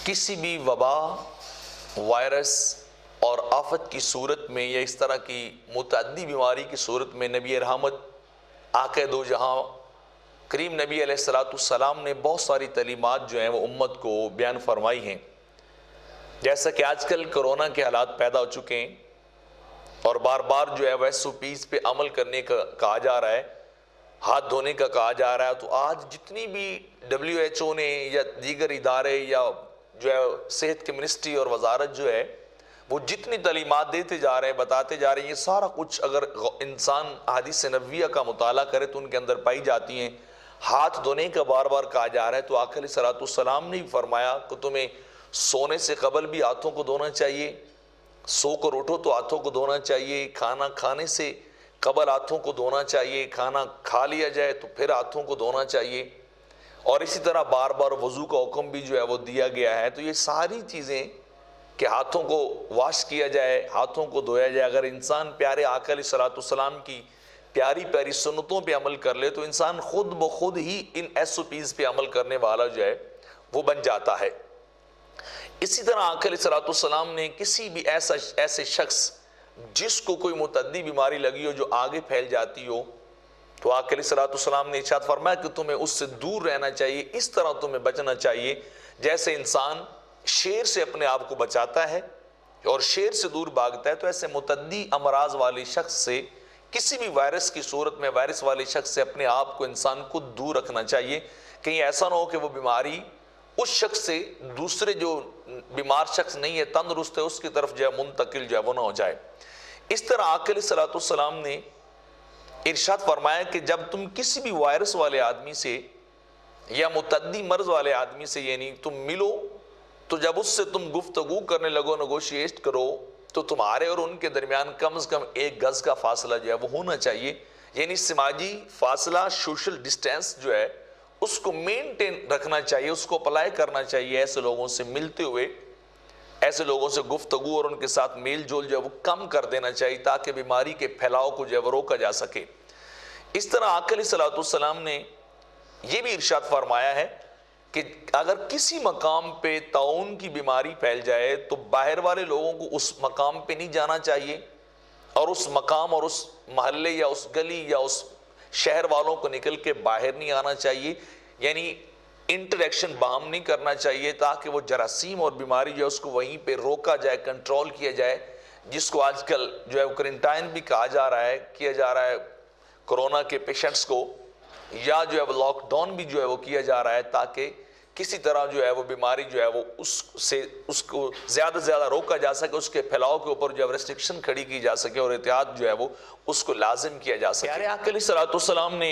کسی بھی وبا، وائرس اور آفت کی صورت میں یا اس طرح کی متعدی بیماری کی صورت میں نبی رحمت آقا دو جہاں کریم نبی علیہ السلام نے بہت ساری تعلیمات جو ہیں وہ امت کو بیان فرمائی ہیں۔ جیسا کہ آج کل کرونا کے حالات پیدا ہو چکے ہیں اور بار بار جو ہے وہ SOPs پہ عمل کرنے کا کہا جا رہا ہے، ہاتھ دھونے کا کہا جا رہا ہے، تو آج جتنی بھی WHO نے یا دیگر ادارے یا جو ہے صحت کی منسٹری اور وزارت جو ہے وہ جتنی تعلیمات دیتے جا رہے ہیں، بتاتے جا رہے ہیں، یہ سارا کچھ اگر انسان احادیث نبویہ کا مطالعہ کرے تو ان کے اندر پائی جاتی ہیں۔ ہاتھ دھونے کا بار بار کہا جا رہا ہے، تو آقا علیہ السلام نے بھی فرمایا کہ تمہیں سونے سے قبل بھی ہاتھوں کو دھونا چاہیے، سو کر اٹھو تو ہاتھوں کو دھونا چاہیے، کھانا کھانے سے قبل ہاتھوں کو دھونا چاہیے، کھانا کھا لیا جائے تو پھر ہاتھوں کو دھونا چاہیے، اور اسی طرح بار بار وضو کا حکم بھی جو ہے وہ دیا گیا ہے۔ تو یہ ساری چیزیں کہ ہاتھوں کو واش کیا جائے، ہاتھوں کو دھویا جائے، اگر انسان پیارے آقا علیہ السلام کی پیاری پیاری سنتوں پہ عمل کر لے تو انسان خود بخود ہی ان SOPs پہ عمل کرنے والا جو ہے وہ بن جاتا ہے۔ اسی طرح آقا علیہ السلام نے کسی بھی ایسے شخص جس کو کوئی متعدی بیماری لگی ہو جو آگے پھیل جاتی ہو، تو آقا علیہ السلام نے ارشاد فرمایا کہ تمہیں اس سے دور رہنا چاہیے، اس طرح تمہیں بچنا چاہیے جیسے انسان شیر سے اپنے آپ کو بچاتا ہے اور شیر سے دور بھاگتا ہے، تو ایسے متعدی امراض والے شخص سے، کسی بھی وائرس کی صورت میں وائرس والے شخص سے اپنے آپ کو انسان کو دور رکھنا چاہیے، کہیں ایسا نہ ہو کہ وہ بیماری اس شخص سے دوسرے جو بیمار شخص نہیں ہے، تندرست ہے، اس کی طرف جو ہے منتقل جو ہے وہ نہ ہو جائے۔ اس طرح آقا علیہ السلام نے ارشاد فرمایا کہ جب تم کسی بھی وائرس والے آدمی سے یا متعدی مرض والے آدمی سے یعنی تم ملو، تو جب اس سے تم گفتگو کرنے لگو، نیگوشیٹ کرو، تو تمہارے اور ان کے درمیان کم از کم 1 گز کا فاصلہ جو ہے وہ ہونا چاہیے، یعنی سماجی فاصلہ، سوشل ڈسٹینس جو ہے اس کو مینٹین رکھنا چاہیے، اس کو اپلائی کرنا چاہیے۔ ایسے لوگوں سے ملتے ہوئے، ایسے لوگوں سے گفتگو اور ان کے ساتھ میل جول جو ہے وہ کم کر دینا چاہیے تاکہ بیماری کے پھیلاؤ کو جو ہے وہ روکا جا سکے۔ اس طرح آقا علیہ السلام نے یہ بھی ارشاد فرمایا ہے کہ اگر کسی مقام پہ طاعون کی بیماری پھیل جائے تو باہر والے لوگوں کو اس مقام پہ نہیں جانا چاہیے، اور اس مقام اور اس محلے یا اس گلی یا اس شہر والوں کو نکل کے باہر نہیں آنا چاہیے، یعنی انٹریکشن باہم نہیں کرنا چاہیے تاکہ وہ جراثیم اور بیماری جو ہے اس کو وہیں پہ روکا جائے، کنٹرول کیا جائے، جس کو آج کل جو ہے کوارنٹائن بھی کہا جا رہا ہے، کیا جا رہا ہے کرونا کے پیشنٹس کو، یا جو ہے وہ لاک ڈاؤن بھی جو ہے وہ کیا جا رہا ہے تاکہ کسی طرح جو ہے وہ بیماری جو ہے وہ اس کو زیادہ سے زیادہ روکا جا سکے، اس کے پھیلاؤ کے اوپر جو ہے ریسٹرکشن کھڑی کی جا سکے اور احتیاط جو ہے وہ اس کو لازم کیا جا سکے۔ پیارے آقا علیہ السلام نے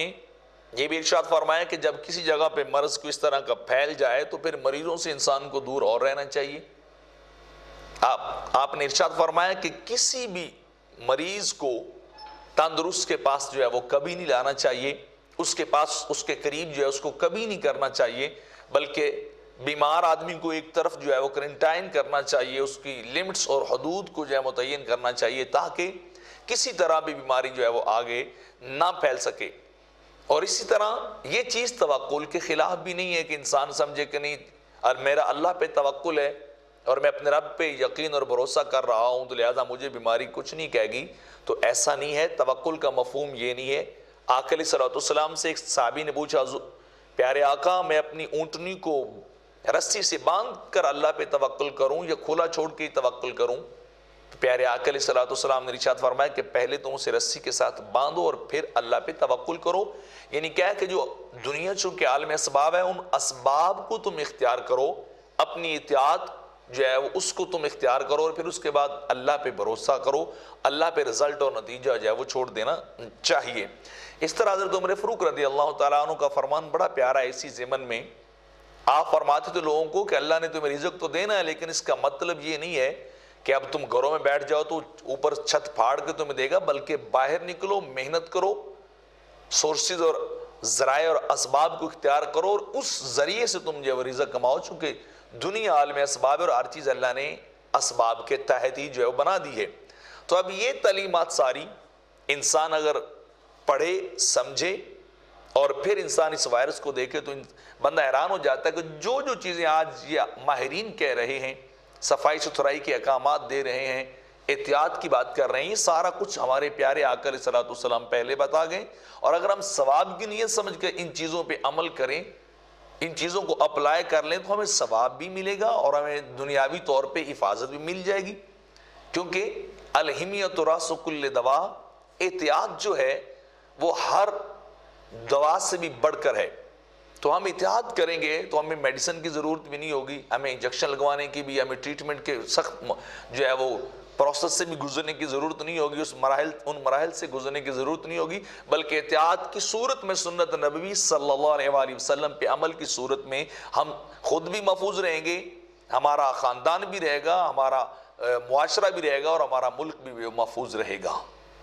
یہ بھی ارشاد فرمایا کہ جب کسی جگہ پہ مرض کو اس طرح کا پھیل جائے تو پھر مریضوں سے انسان کو دور اور رہنا چاہیے۔ آپ نے ارشاد فرمایا کہ کسی بھی مریض کو تندرست کے پاس جو ہے وہ کبھی نہیں لانا چاہیے، اس کے پاس، اس کے قریب جو ہے اس کو کبھی نہیں کرنا چاہیے، بلکہ بیمار آدمی کو ایک طرف جو ہے وہ کوارنٹائن کرنا چاہیے، اس کی لمٹس اور حدود کو جو ہے متعین کرنا چاہیے تاکہ کسی طرح بھی بیماری جو ہے وہ آگے نہ پھیل سکے۔ اور اسی طرح یہ چیز توکل کے خلاف بھی نہیں ہے کہ انسان سمجھے کہ نہیں میرا اللہ پہ توکل ہے اور میں اپنے رب پہ یقین اور بھروسہ کر رہا ہوں تو لہذا مجھے بیماری کچھ نہیں کہے گی، تو ایسا نہیں ہے۔ توکل کا مفہوم یہ نہیں ہے۔ آقا علیہ السلام سے ایک صحابی نے پوچھا، پیارے آقا میں اپنی اونٹنی کو رسی سے باندھ کر اللہ پہ توکل کروں یا کھلا چھوڑ کے توکل کروں؟ تو پیارے آقا علیہ السلام نے ارشاد فرمایا کہ پہلے تم اسے رسی کے ساتھ باندھو اور پھر اللہ پہ توکل کرو، یعنی کیا ہے کہ جو دنیا چونکہ عالم اسباب ہے، ان اسباب کو تم اختیار کرو، اپنی اطاعت جو ہے اس کو تم اختیار کرو اور پھر اس کے بعد اللہ پہ بھروسہ کرو، اللہ پہ رزلٹ اور نتیجہ جو ہے وہ چھوڑ دینا چاہیے۔ اس طرح حضرت عمر فاروق رضی اللہ تعالیٰ عنہ کا فرمان بڑا پیارا ہے۔ اسی ضمن میں آپ فرماتے تھے لوگوں کو کہ اللہ نے تمہیں رزق تو دینا ہے، لیکن اس کا مطلب یہ نہیں ہے کہ اب تم گھروں میں بیٹھ جاؤ تو اوپر چھت پھاڑ کے تمہیں دے گا، بلکہ باہر نکلو، محنت کرو، سورسز اور ذرائع اور اسباب کو اختیار کرو اور اس ذریعے سے تم جو ہے رزق کماؤ، چونکہ دنیا عالم اسباب اور ہر چیز اللہ نے اسباب کے تحت ہی جو ہے وہ بنا دی ہے۔ تو اب یہ تعلیمات ساری انسان اگر پڑھے، سمجھے اور پھر انسان اس وائرس کو دیکھے تو بندہ حیران ہو جاتا ہے کہ جو جو چیزیں آج یہ ماہرین کہہ رہے ہیں، صفائی ستھرائی کے احکامات دے رہے ہیں، احتیاط کی بات کر رہے ہیں، یہ سارا کچھ ہمارے پیارے آقا علیہ الصلوۃ والسلام پہلے بتا گئے. اور اگر ہم ثواب کی نیت سمجھ کر ان چیزوں پہ عمل کریں، ان چیزوں کو اپلائی کر لیں، تو ہمیں ثواب بھی ملے گا اور ہمیں دنیاوی طور پہ حفاظت بھی مل جائے گی. کیونکہ الحمیۃ راس کل دوا، احتیاط جو ہے وہ ہر دوا سے بھی بڑھ کر ہے. تو ہم احتیاط کریں گے تو ہمیں میڈیسن کی ضرورت بھی نہیں ہوگی، ہمیں انجیکشن لگوانے کی بھی، ہمیں ٹریٹمنٹ کے سخت جو ہے وہ پروسیس سے بھی گزرنے کی ضرورت نہیں ہوگی، ان مراحل سے گزرنے کی ضرورت نہیں ہوگی، بلکہ احتیاط کی صورت میں سنت نبوی صلی اللہ علیہ وآلہ وسلم پہ عمل کی صورت میں ہم خود بھی محفوظ رہیں گے، ہمارا خاندان بھی رہے گا، ہمارا معاشرہ بھی رہے گا، اور ہمارا ملک بھی محفوظ رہے گا.